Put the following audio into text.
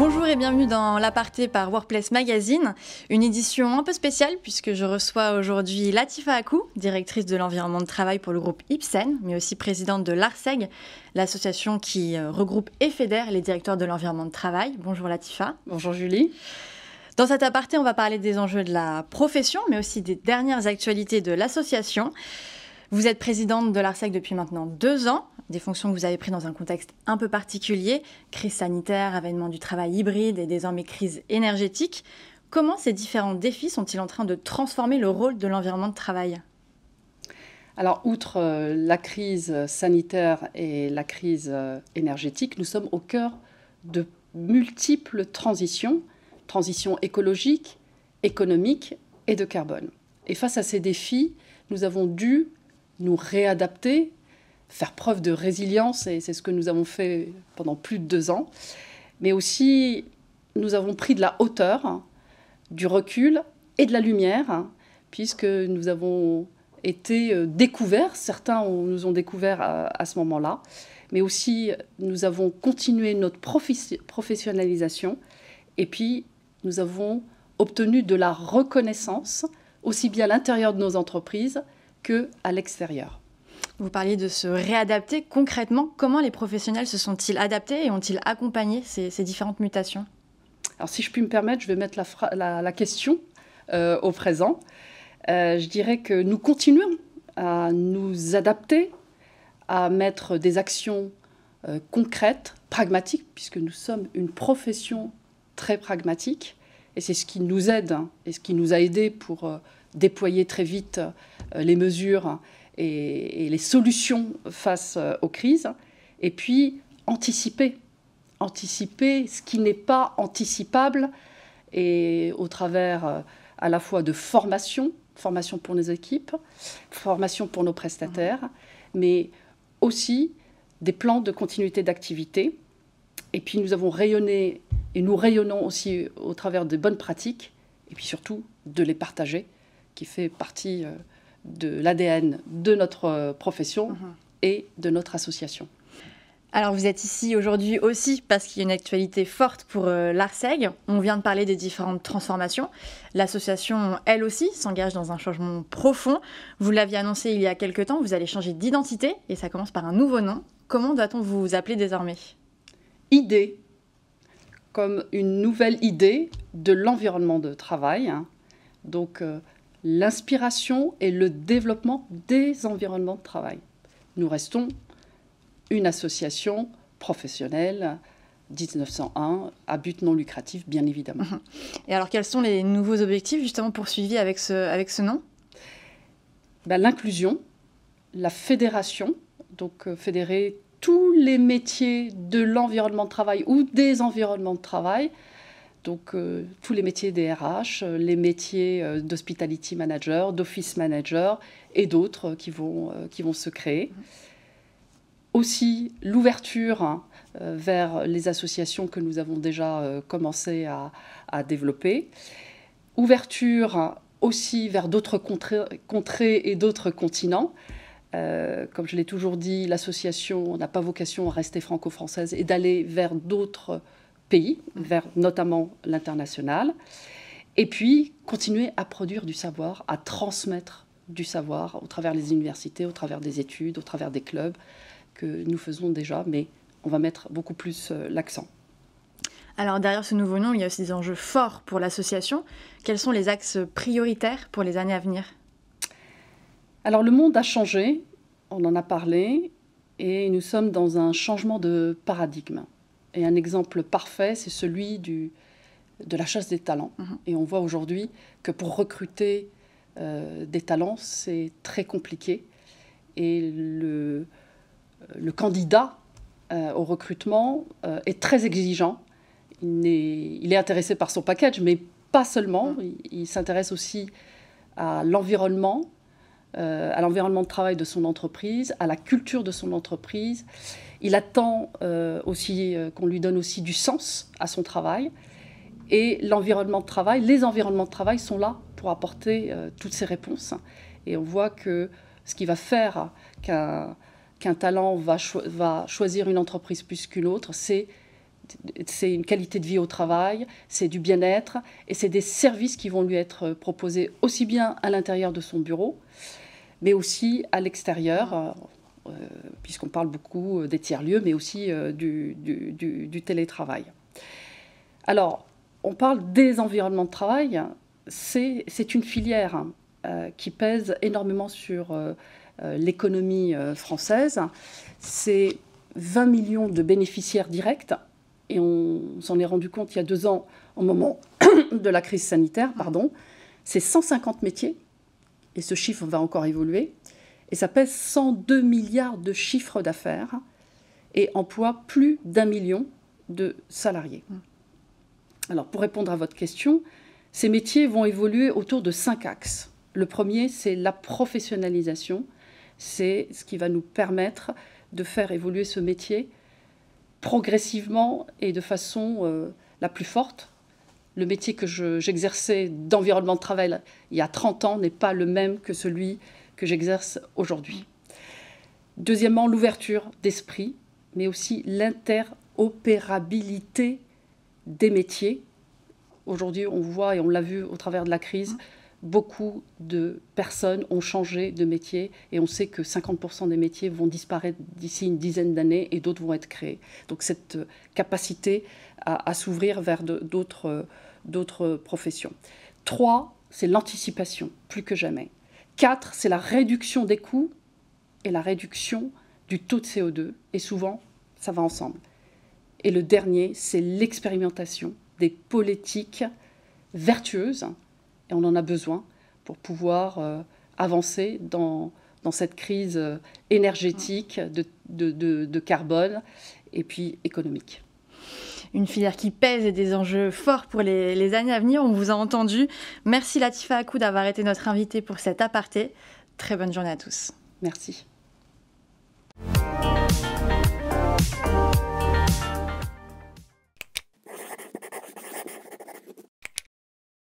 Bonjour et bienvenue dans l'Aparté par Workplace Magazine, une édition un peu spéciale puisque je reçois aujourd'hui Latifa Akou, directrice de l'environnement de travail pour le groupe Ipsen, mais aussi présidente de l'ARCEG, l'association qui regroupe et fédère les directeurs de l'environnement de travail. Bonjour Latifa. Bonjour Julie. Dans cet aparté, on va parler des enjeux de la profession, mais aussi des dernières actualités de l'association. Vous êtes présidente de l'ARCEG depuis maintenant 2 ans, des fonctions que vous avez prises dans un contexte un peu particulier, crise sanitaire, avènement du travail hybride et désormais crise énergétique. Comment ces différents défis sont-ils en train de transformer le rôle de l'environnement de travail ? Alors, outre la crise sanitaire et la crise énergétique, nous sommes au cœur de multiples transitions écologiques, économiques et de carbone. Et face à ces défis, nous avons dû nous réadapter, faire preuve de résilience, et c'est ce que nous avons fait pendant plus de 2 ans. Mais aussi, nous avons pris de la hauteur, du recul et de la lumière, puisque nous avons été découverts, certains nous ont découverts à ce moment-là, mais aussi nous avons continué notre professionnalisation, et puis nous avons obtenu de la reconnaissance, aussi bien à l'intérieur de nos entreprises qu'à l'extérieur. Vous parliez de se réadapter. Concrètement, comment les professionnels se sont-ils adaptés et ont-ils accompagné ces différentes mutations ? Alors, si je puis me permettre, je vais mettre la question au présent. Je dirais que nous continuons à nous adapter, à mettre des actions concrètes, pragmatiques, puisque nous sommes une profession très pragmatique. Et c'est ce qui nous aide et ce qui nous a aidés pour déployer très vite les mesures et les solutions face aux crises. Et puis, anticiper ce qui n'est pas anticipable, et au travers à la fois de formation pour nos équipes, formation pour nos prestataires, mais aussi des plans de continuité d'activité. Et puis nous avons rayonné, et nous rayonnons aussi au travers des bonnes pratiques, et puis surtout de les partager, qui fait partie de l'ADN de notre profession et de notre association. Alors vous êtes ici aujourd'hui aussi parce qu'il y a une actualité forte pour l'ARCEG. On vient de parler des différentes transformations. L'association, elle aussi, s'engage dans un changement profond. Vous l'aviez annoncé il y a quelque temps, vous allez changer d'identité et ça commence par un nouveau nom. Comment doit-on vous appeler désormais ? Idée, comme une nouvelle idée de l'environnement de travail. Donc l'inspiration et le développement des environnements de travail. Nous restons une association professionnelle 1901 à but non lucratif, bien évidemment. Et alors, quels sont les nouveaux objectifs justement poursuivis avec ce nom ? L'inclusion, la fédération, donc fédérer tous les métiers de l'environnement de travail ou des environnements de travail, donc tous les métiers des RH, les métiers d'hospitality manager, d'office manager et d'autres qui vont se créer. Aussi l'ouverture vers les associations que nous avons déjà commencé à développer. Ouverture aussi vers d'autres contrées et d'autres continents. Comme je l'ai toujours dit, l'association n'a pas vocation à rester franco-française et d'aller vers d'autres pays, vers notamment l'international. Et puis continuer à produire du savoir, à transmettre du savoir au travers des universités, au travers des études, au travers des clubs, que nous faisons déjà, mais on va mettre beaucoup plus l'accent. Alors derrière ce nouveau nom, il y a aussi des enjeux forts pour l'association. Quels sont les axes prioritaires pour les années à venir ? Alors le monde a changé, on en a parlé, et nous sommes dans un changement de paradigme. Et un exemple parfait, c'est celui de la chasse des talents. Et on voit aujourd'hui que pour recruter des talents, c'est très compliqué. Et le candidat au recrutement est très exigeant. Il est intéressé par son package, mais pas seulement. Il s'intéresse aussi à l'environnement de travail de son entreprise, à la culture de son entreprise. Il attend aussi qu'on lui donne aussi du sens à son travail. Et les environnements de travail sont là pour apporter toutes ces réponses. Et on voit que ce qui va faire qu'un talent va choisir une entreprise plus qu'une autre, c'est c'est une qualité de vie au travail, c'est du bien-être et c'est des services qui vont lui être proposés aussi bien à l'intérieur de son bureau, mais aussi à l'extérieur, puisqu'on parle beaucoup des tiers-lieux, mais aussi du télétravail. Alors, on parle des environnements de travail, c'est une filière qui pèse énormément sur l'économie française. C'est 20 millions de bénéficiaires directs, et on s'en est rendu compte il y a 2 ans, au moment de la crise sanitaire, pardon. C'est 150 métiers, et ce chiffre va encore évoluer, et ça pèse 102 milliards de chiffre d'affaires, et emploie plus d'1 million de salariés. Alors, pour répondre à votre question, ces métiers vont évoluer autour de 5 axes. Le premier, c'est la professionnalisation. C'est ce qui va nous permettre de faire évoluer ce métier progressivement et de façon la plus forte. Le métier que j'exerçais d'environnement de travail il y a 30 ans n'est pas le même que celui que j'exerce aujourd'hui. Deuxièmement, l'ouverture d'esprit, mais aussi l'interopérabilité des métiers. Aujourd'hui, on voit, et on l'a vu au travers de la crise, beaucoup de personnes ont changé de métier et on sait que 50% des métiers vont disparaître d'ici une dizaine d'années et d'autres vont être créés. Donc cette capacité à s'ouvrir vers d'autres professions. 3, c'est l'anticipation, plus que jamais. 4, c'est la réduction des coûts et la réduction du taux de CO2. Et souvent, ça va ensemble. Et le dernier, c'est l'expérimentation des politiques vertueuses. Et on en a besoin pour pouvoir avancer dans cette crise énergétique, de carbone et puis économique. Une filière qui pèse et des enjeux forts pour les années à venir, on vous a entendu. Merci Latifa Akou d'avoir été notre invitée pour cet aparté. Très bonne journée à tous. Merci.